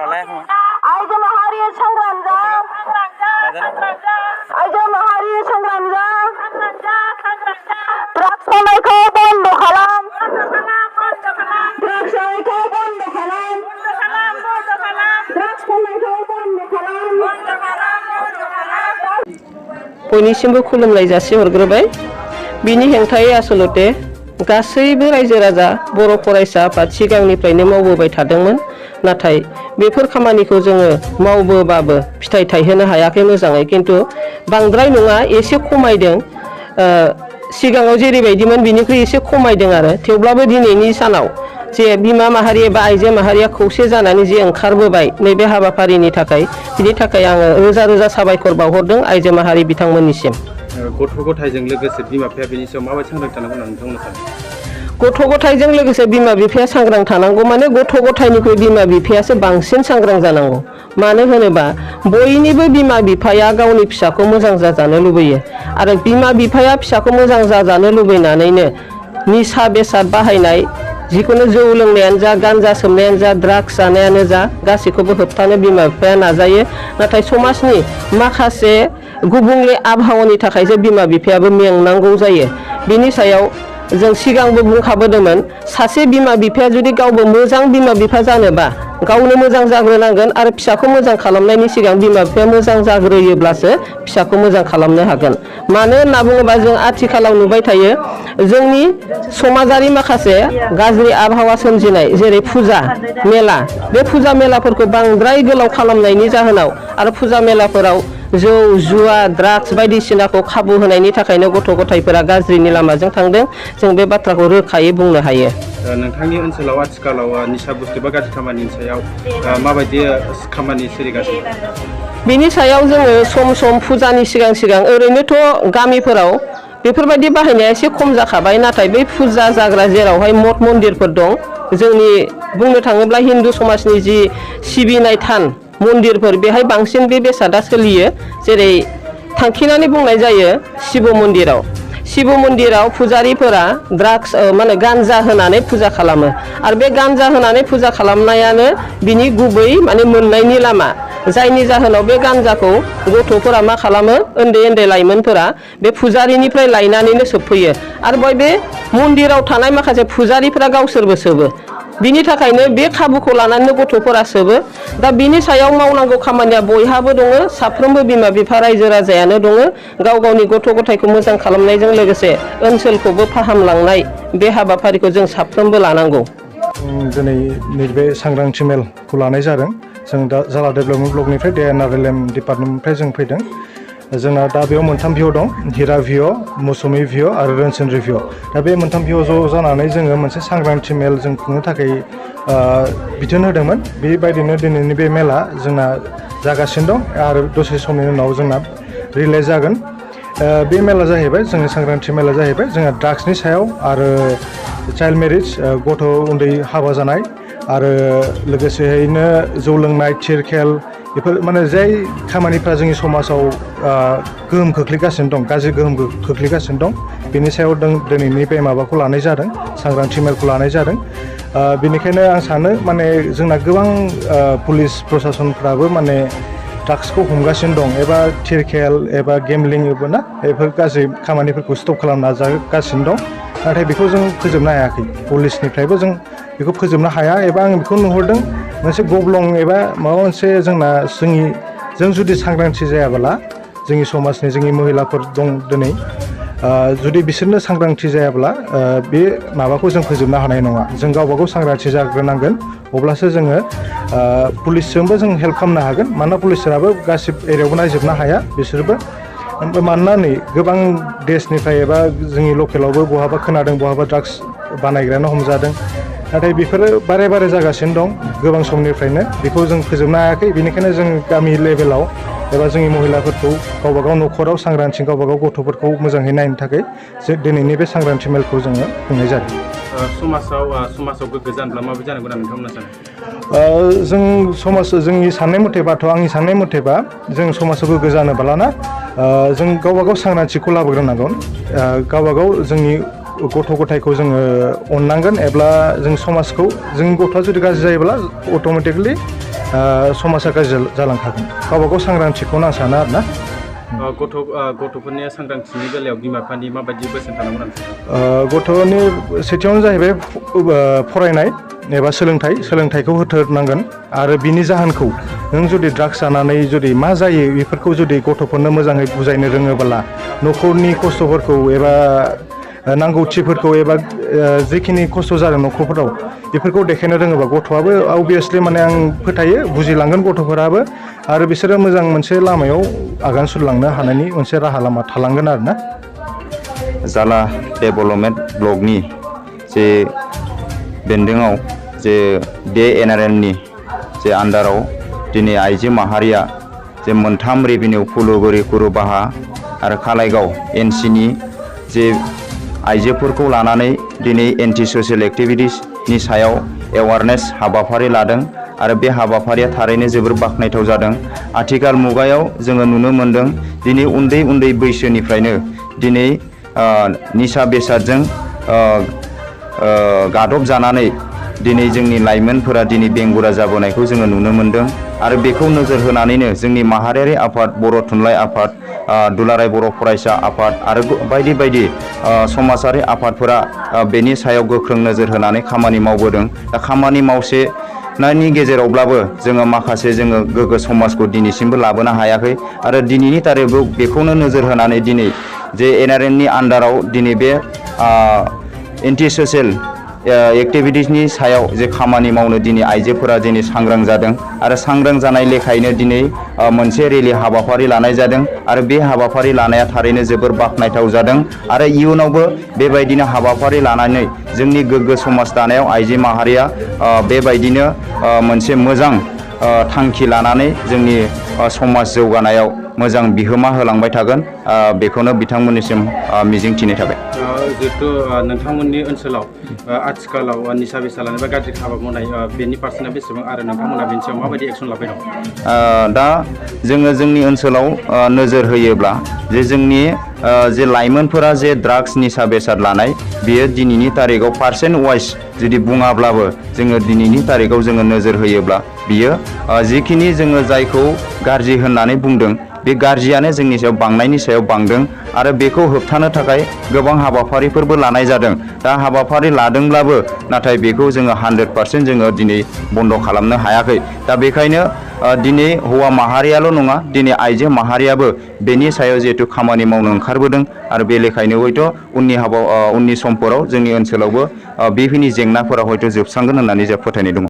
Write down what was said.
आइजो माहारि सांग्रां जा आइजो माहारि सांग्रां जा ड्राग्स फाननायखौ बन्द खालाम ड्राग्स फाननायखौ बन्द खालाम ड्राग्स फाननायखौ बन्द खालाम बयनिसिमबो खुलुमनाय जासिहरग्रोबाय। बिनि हेंथायै आसलते गासैबो रायजो राजा बर' फरायसा आफाद सिगांनिफ्रायनो मावबोबाय थादोंमोन, नाथाय बेफोर खामानिखौ जोङो मावबोबाबो फिथाइ थायहोनो हायाखै मोजाङै, किन्तु बांद्राय नङा एसे खमायदों। सिगाङाव जेरैबायदिमोन बिनिख्रुइ एसे खमायदों आरो थेवब्लाबो दिनैनि सानाव जे बिमा माहारि एबा आइजो माहारिया खौसे जानानै जे ओंखारबोबाय नैबे हाबाफारिनि थाखाय, बिनि थाखाय आङो रोजा रोजा साबायखर बावहरदों आइजो माहारि बिथांमोननिसिम। गथ' गथायजों लोगोसे बिमा बिफाया बेनि सायाव माबायदि सांग्रां थानांगौ होननानै नोंथांमोना सानो? गथ' गथायजों लोगोसे बिमा बिफाया सांग्रां थानांगौ, माने गथ' गथायनिख्रुइ बिमा बिफायासो बांसिन सांग्रां जानांगौ। मानो होनोबा बयनिबो बिमा बिफाया गावनि फिसाखौ मोजां जाजानो लुबैयो आरो बिमा बिफाया फिसाखौ मोजां जाजानो लुबैनानैनो निसा बेसाद बाहायनाय, जिखुनु जौ लोंनायानो जा, गान्जा सोबनायानो जा, ड्राग्स जानायानो जा, गासैखौबो होबथानो बिमा बिफाया नाजायो। नाथाय समाजनि माखासे गुबुंले आबहावानि थाखायसो बिमा बिफायाबो मेंनांगौ जायो। बिनि सायाव जों सिगांबो बुंखाबोदोंमोन, सासे बिमा बिफाया जुदि गावबो मोजां बिमा बिफा जानोबा गावनो मोजां जाग्रोनांगोन आरो फिसाखौ मोजां खालामनायनि सिगां बिमा बिफाया मोजां जाग्रोयोब्लासो फिसाखौ मोजां खालामनो हागोन। मानो होनना बुङोबा जों आथिखालाव नुबाय थायो जोंनि समाजारि माखासे गाज्रि आबहावा सोमजिनाय, जेरै फुजा मेला, बे फुजा मेलाफोरखौ बांद्राय गोलाव खालामनायनि जाहोनाव आरो फुजा मेलाफोराव जौ जुवा ड्राग्स बायदिसिनाखौ खाबु होनायनि थाखायनो गथ' गथायफोरा गाज्रिनि लामाजों थांदों। जों बे बाथ्राखौ रोखायै बुंनो हायो। नोंथांनि ओनसोलाव आथिखालाव निसा बुस्थु बा गाज्रि खामानिनि सायाव माबायदि खामानि सोलिगासिनो? बिनि सायाव जोङो सम सम फुजानि सिगां सिगां ओरैनोथ' गामिफोराव बेफोरबायदि बाहायनाया एसे खम जाखाबाय, नाथाय बै फुजा जाग्रा जेरावहाय मठ मन्दिरफोर दं, जोंनि बुंनो थाङोब्ला हिन्दु समाजनि जि सिबिनाय थान मन्दिरफोर, बेहाय बांसिन बे बेसादा सोलियो। जेरै थांखिनानै बुंनाय जायो शिव मन्दिराव। शिव मन्दिराव फुजारिफोरा ड्राग्स माने गान्जा होनानै फुजा खालामो आरो बे गान्जा होनानै फुजा खालामनायानो बिनि गुबै माने मोननायनि लामा, जायनि जाहोनाव बे गान्जाखौ गथ'फोरा मा खालामो, उन्दै उन्दै लाइमोनफोरा बे फुजारिनिफ्राय लायनानैनो सोबफैयो आरो बे मन्दिराव थानाय माखासे फुजारिफोरा गावसोरबो सोबो। बिनि थाखायनो बे खाबुखौ लानानैनो गथ'फोरा सोबो। दा बिनि सायाव मावनांगौ खामानिया बयहाबो दङ, साफ्रोमबो बिमा बिफा रायजो राजायानो दङ। गाव गावनि गथ' गथायखौ मोजां खालामनायजों लोगोसे ओनसोलखौबो फाहामलांनाय बे हाबाफारिखौ जों साफ्रोमबो लानांगौ। दिनै नैबे सांग्रांथि मेलखौ लानाय जादों। जों दा जाला डेभेलपमेन्ट ब्लकनिफ्राय DNRLM डिपार्टमेन्टनिफ्राय जों फैदों। जोंना दा बेयाव मोनथाम भिअ दं, हिरा भिअ, मौसुमि भिअ आरो रोनसोन्द्रि भिअ। दा बे मोनथाम भिअ ज' जानानै जोङो मोनसे सांग्रांथि मेल जों खुंनो थाखाय बिथोन होदोंमोन। बेबायदिनो दिनैनि बे मेला जोंना जागासिनो दं आरो दसे समनि उनाव जोंना रिलिज जागोन। बे मेला जाहैबाय, जोंनि सांग्रांथि मेला जाहैबाय जोंहा ड्राग्सनि सायाव आरो चाइल्ड मेरिज, गथ' उन्दै हाबा जानाय आरो लोगोसेयैनो जौ लोंनाय, थिरखेल, बेफोर माने जाय खामानिफ्रा जोंनि समाजाव गोहोम खोख्लैगासिनो दं, गाज्रि गोहोम खोख्लैगासिनो दं, बेनि सायाव दिनैनि बे माबाखौ लानाय जादों, सांग्रांथि मेलखौ लानाय जादों। बेनिखायनो आं सानो माने जोंना गोबां पुलिस प्रसासनफ्राबो माने ड्राग्सखौ हमगासिनो दं एबा थिरखेल एबा गेमलिं एबा ना बेफोर गाज्रि खामानिफोरखौ स्टप खालामनो नाजागासिनो दं। नाथाय बेखौ जों फोजोबनो हायाखै, पुलिसनिफ्रायबो जों बेखौ फोजोबनो हाया एबा आं बेखौ नुहुरदों मोनसे गब्लं एबा माबा मोनसे जों जुदि सांग्रांथि जायाब्ला जोंनि समाजनि जोंनि महिलाफोर दं दिनै, जुदि बिसोरनो सांग्रांथि जायाब्ला बे माबाखौ जों फोजोबनो हानाय नङा। जों गावबा गाव सांग्रांथि जाग्रोनांगोन, अब्लासो जोङो पुलिसजोंबो जों हेल्प खालामनो हागोन। मानोना पुलिसफोराबो गासिबो एरियायावबो नायजोबनो हाया बिसोरबो। मानोना नै गोबां देशनिफ्राय एबा जोंनि लकेलावबो बहाबा खोनादों बहाबा ड्राग्स बानायग्रायानो हमजादों, नाथाय बेफोरो बारे बारे जागासिनो दं गोबां समनिफ्रायनो। बेखौ जों फोजोबनो हायाखै। बेनिखायनो जों गामि लेभेलाव एबा जोंनि महिलाफोरखौ गावबा गाव न'खराव सांग्रांथि, गावबा गाव गथ'फोरखौ मोजाङै नायनो थाखाय दिनैनि बे सांग्रांथि मेलखौ जोङो खुंनाय जादों। समाजाव गोग्गो जानोब्ला माबायदि जानांगौ होनना नोंथांमोना सानो? जोंनि साननाय मथेबाथ' आंनि साननाय मथेबा जों समाजाव गोग्गो जानोब्लाना जों गावबा गाव सांग्रांथिखौ लाबोग्रोनांगौ। गावबा गाव जोंनि गथ' गथायखौ जोङो अननांगोन एबा जों समाजखौ, जोंनि गथ'आ जुदि गाज्रि जायोब्ला अट'मेटिकलि समाजा गाज्रि जालांखागोन गावबा गाव सांग्रांथिखौनो आं सानो आरोना गथ'फोरनि सांग्रांथिनि बेलायाव बिमा बिफानि माबायदि बोसोन थानांगौ गथ'नि सेथियावनो जाहैबाय फरायनाय एबा सोलोंथाइखौ होथारनांगोन आरो बिनि जाहोनखौ नों जुदि ड्राग्स जानानै जुदि मा जायो बेफोरखौ जुदि गथ'फोरनो मोजाङै बुजायनो रोङोब्ला न'खरनि खस्थ'फोरखौ एबा नांगौथिफोरखौ एबा जिखिनि खस्थ' जादों न'खरफोराव बेफोरखौ देखायनो रोङोबा गथ'आबो अबभियासलि माने आं फोथायो बुजिलांगोन गथ'फोराबो आरो बिसोरो मोजां मोनसे लामायाव आगान सुरलांनो हानायनि मोनसे राहा लामा थालांगोन आरोना जाला डेभेलपमेन्ट ब्लकनि जे बेन्दोङाव जे बे NRLनि जे आन्दाराव दिनै आइजो माहारिया जे मोनथाम रेभिनिउ फुलुगुरि कुरुबाहा आरो कालाइगाव NCनि जे आइजोफोरखौ लानानै दिनै एन्टि ससियेल एक्टिभिटिसनि सायाव एवारनेस हाबाफारि लादों आरो बे हाबाफारिया थारैनो जोबोर बाख्नायथाव जादों आथिखाल मुगायाव जोङो नुनो मोन्दों दिनै उन्दै बैसोनिफ्रायनो दिनै निसा बेसादजों गादब जानानै दिनै जोंनि लाइमोनफोरा दिनै बेंगुरा जाबोनायखौ जोङो नुनो मोन्दों आरो बेखौ नोजोर होनानैनो जोंनि माहारियारि आफाद बर' थुनलाइ आफाद दुलाराय बर' फरायसा आफाद आरो बायदि समाजारि आफादफोरा बेनि सायाव गोख्रों नोजोर होनानै खामानि मावबोदों दा खामानि मावनायनि गेजेरावब्लाबो जोङो माखासे जोङो गोग्गो समाजखौ दिनैसिमबो लाबोनो हायाखै आरो दिनैनि थारिखआव बेखौनो नोजोर होनानै दिनै जे NRLनि आन्दाराव दिनै बे एन्टि ससियेल एक्टिभिटिसनि सायाव जे खामानि मावनो दिनै आइजोफोरा दिनै सांग्रां जादों आरो सांग्रां जानाय लेखायैनो दिनै मोनसे रेलि हाबाफारि लानाय जादों आरो बे हाबाफारि लानाया थारैनो जोबोर बाख्नायथाव जादों आरो इयुनावबो बेबायदिनो हाबाफारि लानानै जोंनि गोग्गो समाज दानायाव आइजो माहारिया बेबायदिनो मोनसे मोजां थांखि लानानै जोंनि समाज जौगानायाव मोजां बिहोमा होलांबाय थागोन बेखौनो बिथांमोननिसिम मिजिंथिनाय थाबाय जिहेतु नोंथांमोननि ओनसोलाव आथिखालाव निसा बेसाद लानाय बा गाज्रि हाबा मावनाय बेनि पार्सेन्टआ बेसेबां आरो नोंथांमोना बेनि सायाव माबायदि एक्सन लाबाय दं दा जोङो जोंनि ओनसोलाव नोजोर होयोब्ला जे जोंनि जे लाइमोनफोरा जे ड्राग्स निसा बेसाद लानाय बियो दिनैनि तारिखआव पार्सेन्ट वाइज जुदि बुङाब्लाबो जोङो दिनैनि तारिखआव जोङो नोजोर होयोब्ला बियो जिखिनि जोङो जायखौ गाज्रि होननानै बुंदों बे गाज्रियानो जोंनि सायाव बांनायनि सायाव बांदों आरो बेखौ होबथानो थाखाय गोबां हाबाफारिफोरबो लानाय जादों दा हाबाफारि लादोंब्लाबो नाथाय बेखौ जोङो 100% जोङो दिनै बन्द खालामनो हायाखै दा बेखायनो दिनै हौवा माहारियाल' नङा दिनै आइजो माहारियाबो बेनि सायाव जिहेतु खामानि मावनो ओंखारबोदों आरो बे लेखायनो हयथ' उननि समफोराव जोंनि ओनसोलावबो बेखिनि जेंनाफोरा हयथ' जोबस्रांगोन होननानै जों फोथायनाय दङ